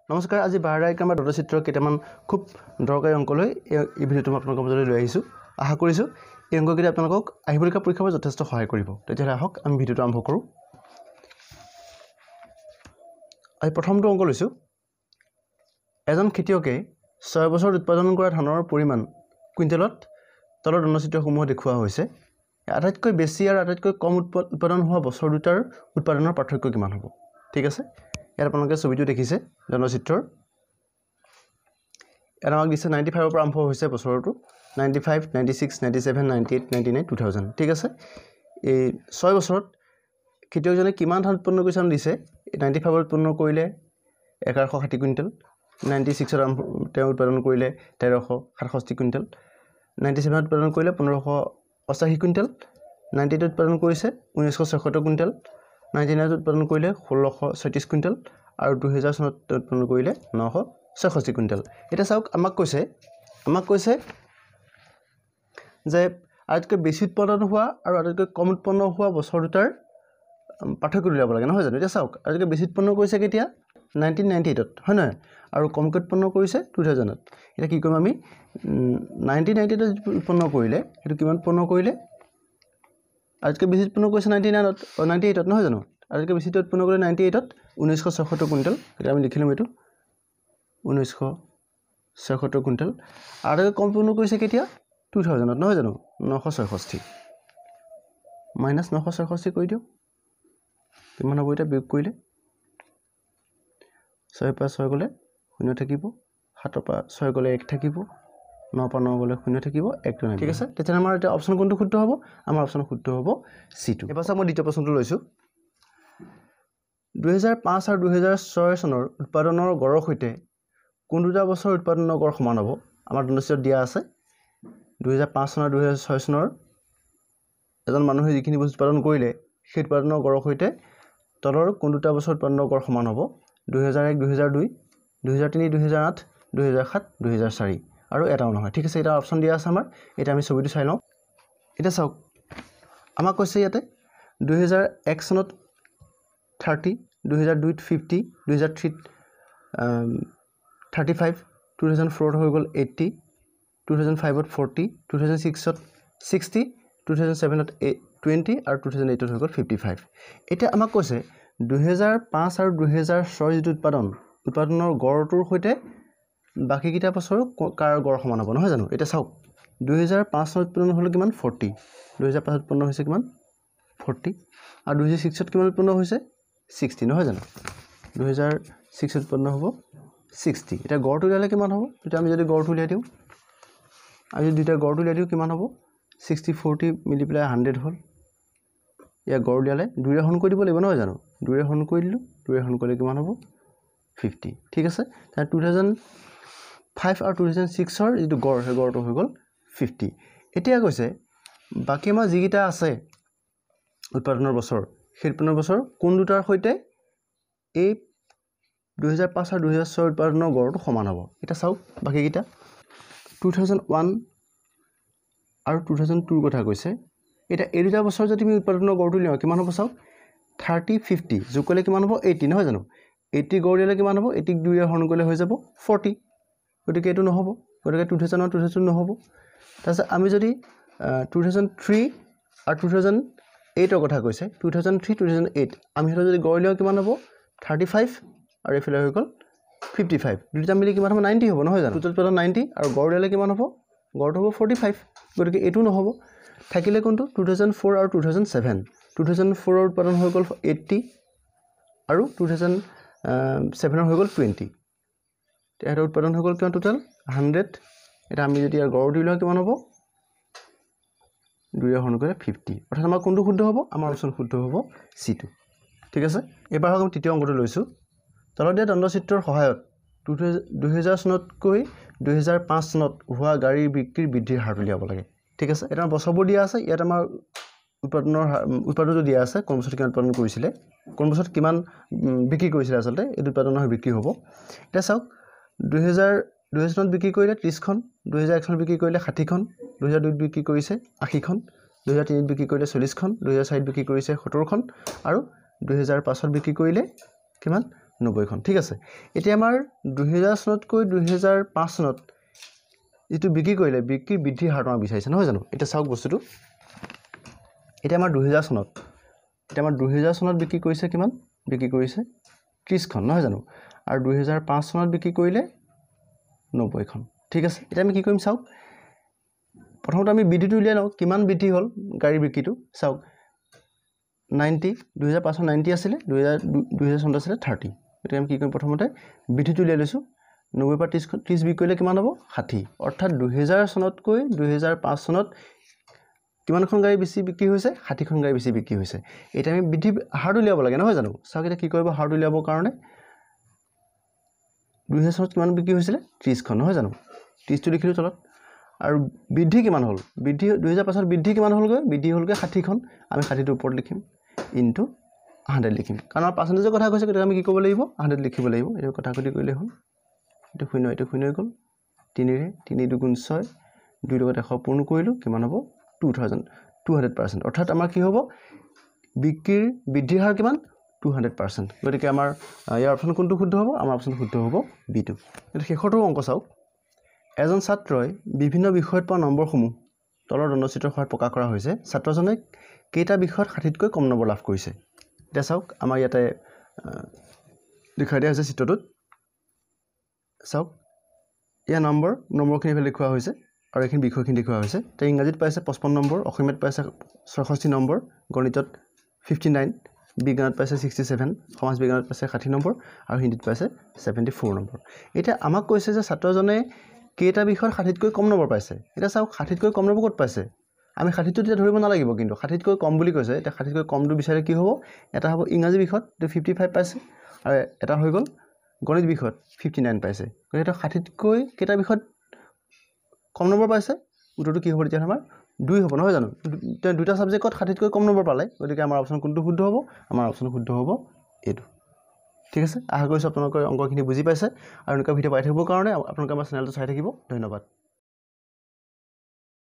নমস্কাৰ আজি 12 ডায়াগ্ৰাম বা ডটচিত্ৰ কেইটামান খুব দৰকাৰী অংক লৈ এই ভিডিঅ'টো মই আপোনালোকৰ মাজলৈ লৈ আহিছোঁ আশা কৰিছোঁ এই অংককেইটা আপোনালোকক আহিবলগীয়া পৰীক্ষাত যথেষ্ট সহায় কৰিব তেতিয়াহ'লে আহক আমি ভিডিঅ'টো আৰম্ভ কৰোঁ আজি প্ৰথমটো অংক লৈছোঁ এজন খেতিয়কে 6 বছৰত উৎপাদন কৰা ধানৰ পৰিমাণ কুইণ্টেলত তলৰ ডটচিত্ৰসমূহ দেখুওৱা হৈছে আটাইতকৈ বেছি আৰু আটাইতকৈ কম উৎপাদন হোৱা বছৰ দুটাৰ উৎপাদনৰ পাৰ্থক্য কিমান হ'ব ঠিক আছে ইয়াৰ আপোনালোকে ছবিটো দেখিছে ডটচিত্ৰৰ এৰ আমাক দিছে 95 ৰ পৰা আৰম্ভ হৈছে বছৰটো 95 96 97 98 99 2000 ঠিক আছে এই 6 বছৰত খেতিয়কজনে কিমান ধান উৎপন্ন কৰিছে দিছে 95 ত উৎপন্ন কৰিলে 1160 কুইণ্টেল 96 ত তেওঁ উৎপাদন কৰিলে 1367 কুইণ্টেল 97 ত উৎপাদন কৰিলে 1588 কুইণ্টেল 98 ত উৎপাদন কৰিছে 1976 কুইণ্টেল 99 ত উৎপাদন কৰিলে 1636 কুইণ্টেল আৰু 2000 চনত উৎপাদন কৰিলে 966 কুইণ্টেল এটা চাওক আমাক কৈছে যে আটাইতকৈ বেছি উৎপাদন হোৱা আৰু আটাইতকৈ কম উৎপন্ন হোৱা বছৰ দুটাৰ পাৰ্থক্য উলিয়াব লাগে নহয় জানো এটা চাওক আটাইতকৈ বেছি উৎপন্ন কৰিছে কেতিয়া 1998 ত হয় নহয় আৰু কমকৈ উৎপন্ন কৰিছে 2000 ত এটা কি কৰিম আমি 1998 ত উৎপন্ন কৰিলে সেইটো কিমান উৎপন্ন কৰিলে আটাইতকৈ বেছি উৎপন্ন কৰিছে 98 ত নহয় জানো আটাইতকৈ বেছি উৎপন্ন কৰিলে 98 ত 1976 কুইণ্টেল এটা আমি লিখিলোঁ এইটো 1976 কুইণ্টেল আৰু কম উৎপন্ন কৰিছে কেতিয়া 2000 ত নহয় জানো 966 মাইনাছ 966 কৰি দিওঁ কিমান হ'ব এটা বিয়োগ কৰিলে 6 পৰা 6 গ'লে 0 থাকিব 7 পৰা 6 গ'লে 1 থাকিব 9 পৰা 9 গ'লে 0 থাকিব 1 নাই ঠিক আছে তেতিয়া আমাৰ এটা অপচন কোনটো শুদ্ধ হ'ব আমাৰ অপচন শুদ্ধ হ'ব C2 এবাৰ মই দ্বিতীয় প্ৰশ্নটো লৈছোঁ 2005 আৰু 2006 চনৰ উৎপাদনৰ গড়ৰ সৈতে কোন দুটা বছৰ উৎপাদনৰ গড় সমান হ'ব আমাৰ ডটচিত্ৰত দিয়া আছে 2005 চন আৰু 2006 চনৰ এজন মানুহে যিখিনি বস্তু উৎপাদন কৰিলে সেই উৎপাদনৰ গড়ৰ সৈতে তলৰ কোন দুটা বছৰ উৎপাদনৰ গড় সমান হ'ব 2001 2002 2003 2008 2007 2004 আৰু এটাও নহয় ঠিক আছে এটা অপচন দিয়া আছে আমাৰ এটা আমি ছবিটো চাই লওঁ এটা চাওক আমাক কৈছে ইয়াতে 2001 চনত 30 2002 ত 50 2003 35 2004 হৈ গ'ল 80 2005 ত 40 2006 ত 60 2007 ত 20 আৰু 2008 ত হৈ গ'ল 55 এটা আমাক কৈছে 2005 আৰু 2006 যিটো উৎপাদনৰ গড়টোৰ সৈতে বাকি কিটা বছৰ কাৰ গড় সমান হ'ব নহয় জানো এটা চাওক 2005 চনত উৎপন্ন হল কিমান 40 2005 ত উৎপন্ন হৈছে কিমান 40 আৰু 2006 ত কিমান উৎপন্ন হৈছে 60 নহয় জানো 2006 ত উৎপন্ন হ'ব 60 এটা গড়টো উলিয়ালে কিমান হ'ব তেতিয়া আমি যদি গড়টো উলিয়াই দিওঁ আমি যদি দুটা গড়টো উলিয়াই দিওঁ কিমান হ'ব 60 40 মিলিপ্লাই 100 হ'ল ইয়া গড় উলিয়ালে দুইৰে হৰণ কৰি দিব লাগিব নহয় জানো দুইৰে হৰণ কৰি দিলোঁ দুইৰে হৰণ কৰিলে কিমান হ'ব 50 ঠিক আছে তাৰ 2005 আৰু 2006 ৰ যিটো গড় সেই গড়টো হৈ গ'ল 50 এতিয়া কৈছে বাকি আমাৰ যিকিটা আছে উৎপাদনৰ বছৰ সেই উৎপাদনৰ বছৰ কোন দুটাৰ সৈতে এই 2005 আৰু 2006 উৎপাদনৰ গড়টো সমান হ'ব এটা চাওক বাকি কিটা 2001 আৰু 2002 কথা কৈছে এটা এই দুটা বছৰ যদি আমি উৎপাদনৰ গড়টো লিওঁ কিমান হ'ব চাওক 30 50 যোগ কৰিলে কিমান হ'ব 80 নহয় জানো 80 গড় দিলে কিমান হ'ব 80 দুইৰে হৰণ কৰিলে হৈ যাব 40 গতিকে এটো নহব গতিকে 2000 আৰু 2002 নহব তাৰপিছত আমি যদি 2003 আৰু 2008 ৰ কথা কৈছে 2003 2008 আমি হেটো যদি গড় লিওঁ কিমান হ'ব 35 আৰু এফালে হৈ গ'ল 55 দুটা মিলি কিমান হ'ব 90 হ'ব নহয় জানো টোটাল উৎপাদন 90 আৰু গড় দিলে কিমান হ'ব গড়টো হ'ব 45 গতিকে এটো নহব থাকিলে কোনটো 2004 আৰু 2007 2004 ৰ উৎপাদন হৈ গ'ল 80 আৰু 2007 ৰ হৈ গ'ল 20 এটা উৎপাদন হৈ গ'ল কিমান টোটাল 100 এটা আমি যদি ইয়াৰ গড় দিলে কিমান হ'ব দুইৰে হৰণ কৰিলে 50 অৰ্থাৎ আমাৰ কোনটো শুদ্ধ হ'ব আমাৰ অপচন শুদ্ধ হ'ব C2 ঠিক আছে এবাৰ আমি তৃতীয় অংকটো লৈছো তলত দিয়া ডটচিত্ৰৰ সহায়ত 2000 চনতকৈ 2005 চনত হোৱা গাড়ীৰ বিক্ৰীৰ বৃদ্ধিৰ হাৰ উলিয়াব লাগে ঠিক আছে এটা বছৰবোৰ দিয়া আছে ইয়াত আমাৰ উৎপাদনটো দিয়া আছে কোন বছৰত কিমান উৎপাদন কৰিছিলে কোন বছৰত কিমান বিক্ৰী কৰিছিলে আচলতে এই উৎপাদনৰ বিক্ৰী হ'ব এটা চাওক 2000 চনত বিক্ৰী কৰিলে 30 খন 2001 চনত বিক্ৰী কৰিলে 60 খন 2002 ত বিক্ৰী কৰিছে 80 খন 2003 ত বিক্ৰী কৰিলে 40 খন 2004 ত বিক্ৰী কৰিছে 70 খন আৰু 2005 ত বিক্ৰী কৰিলে কিমান 90খন ঠিক আছে এতিয়া আমাৰ 2000 চনতকৈ 2005 চনত ইটো বিক্ৰী কৰিলে বিক্ৰী বৃদ্ধি হাৰটো আমাৰ বিচাৰিছে নহয় জানো এটা চাওক বস্তুটো এটা আমাৰ 2000 চনত এটা আমাৰ 2000 চনত বিক্ৰী কৰিছে কিমান বিক্ৰী কৰিছে 30খন নহয় জানো আৰু 2005 চনত বিক্ৰী কৰিলে 90খন ঠিক আছে এটা আমি কি কৰিম চাওক প্ৰথমতে আমি বৃদ্ধিটো উলিয়াই লওঁ কিমান বৃদ্ধি হ'ল গাড়ী বিক্ৰীটো চাওক 90 2005 90 আছিল 2000 চনত আছিল 30 এটা আমি কি কৰিম প্ৰথমতে বৃদ্ধিটো উলিয়াই লৈছো 90 পৰা 30 বিক্ৰী কৰিলে কিমান হ'ব 60 অৰ্থাৎ 2000 চনতকৈ 2005 চনত কিমানখন গাড়ী বেছি বিক্ৰী হৈছে 60খন গাড়ী বেছি বিক্ৰী হৈছে এটা আমি বৃদ্ধি হাৰটো উলিয়াব লাগে নহয় জানো চাওক এটা কি কৰিব হাৰটো উলিয়াবৰ কাৰণে 2000 চনত কিমান বিক্ৰী হৈছিল 30খন নহয় জানো 30টো লিখিলো তলত আৰু বৃদ্ধি কিমান হ'ল বৃদ্ধি 2005 চনত বৃদ্ধি কিমান হ'লগৈ বৃদ্ধি হ'লগৈ 60খন আমি 60টো ওপৰত লিখিম ইনটু 100 লিখিম কাৰণ আমাৰ পাৰ্চেন্টেজৰ কথা কৈছে তেতিয়া আমি কি কৰিব লাগিব 100 লিখিব লাগিব এই কথা কটি কৰিলে হ'ল এটো শূন্য হৈ গ'ল 3 ৰে 3 দুগুণ 6 2 লগত 100 পূৰ্ণ কৰিলো কিমান হ'ব 200% অৰ্থাৎ আমাৰ কি হ'ব বিক্ৰীৰ বৃদ্ধিৰ হাৰ কিমান 200% গতিকে আমাৰ ইয়াৰ অপচন কোনটো শুদ্ধ হ'ব আমাৰ অপচন শুদ্ধ হ'ব বি2 এটা শেষৰটো অংক চাওক এজন ছাত্ৰই বিভিন্ন বিষয়ত পোৱা নম্বৰসমূহ তলৰ দণ্ডচিত্ৰৰ সহায়ত প্ৰকাশ কৰা হৈছে ছাত্ৰজনে কেইটা বিষয়ত 60তকৈ কম নম্বৰ লাভ কৰিছে এটা চাওক আমাৰ ইয়াতে লিখা দিয়া হৈছে চিত্ৰটোত চাওক ইয়াৰ নম্বৰখিনি এফালে লিখোৱা হৈছে আৰু এইখিনি বিষয়খিনি লিখোৱা হৈছে তে ইংৰাজীত পাইছে 55 নম্বৰ অসমীয়াত পাইছে 66 নম্বৰ গণিতত 59 বিজ্ঞানত পাইছে 67 সমাজ বিজ্ঞানত পাইছে 60 নম্বৰ আৰু হিন্দীত পাইছে 74 নম্বৰ এটা আমাক কৈছে যে ছাত্ৰজনে কেইটা বিষয়ত 60তকৈ কম নম্বৰ পাইছে এটা চাওক 60তকৈ কম নম্বৰ ক'ত পাইছে আমি 60টো তেতিয়া ধৰিব নালাগিব কিন্তু 60তকৈ কম বুলি কৈছে এটা 60তকৈ কমটো বিচাৰে কি হ'ব এটা হ'ব ইংৰাজী বিষয়ত 55 পাইছে আৰু এটা হৈ গ'ল গণিত বিষয়ত 59 পাইছে গতিকে এটা 60তকৈ কেইটা বিষয়ত কম নম্বৰ পাইছে উত্তৰটো কি হ'ব তেতিয়া আমাৰ 2 হ'ব নহয় জানো দুটা সাবজেক্টত 60তকৈ কম নম্বৰ পালে গতিকে আমাৰ অপচন কোনটো শুদ্ধ হ'ব আমাৰ অপচন শুদ্ধ হ'ব এটো ঠিক আছে আশা কৰিছো আপোনালোকে অংকখিনি বুজি পাইছে আৰু এনেকুৱা ভিডিও পাই থাকিবৰ কাৰণে আপোনালোকে আমাৰ চেনেলটো চাই থাকিব ধন্যবাদ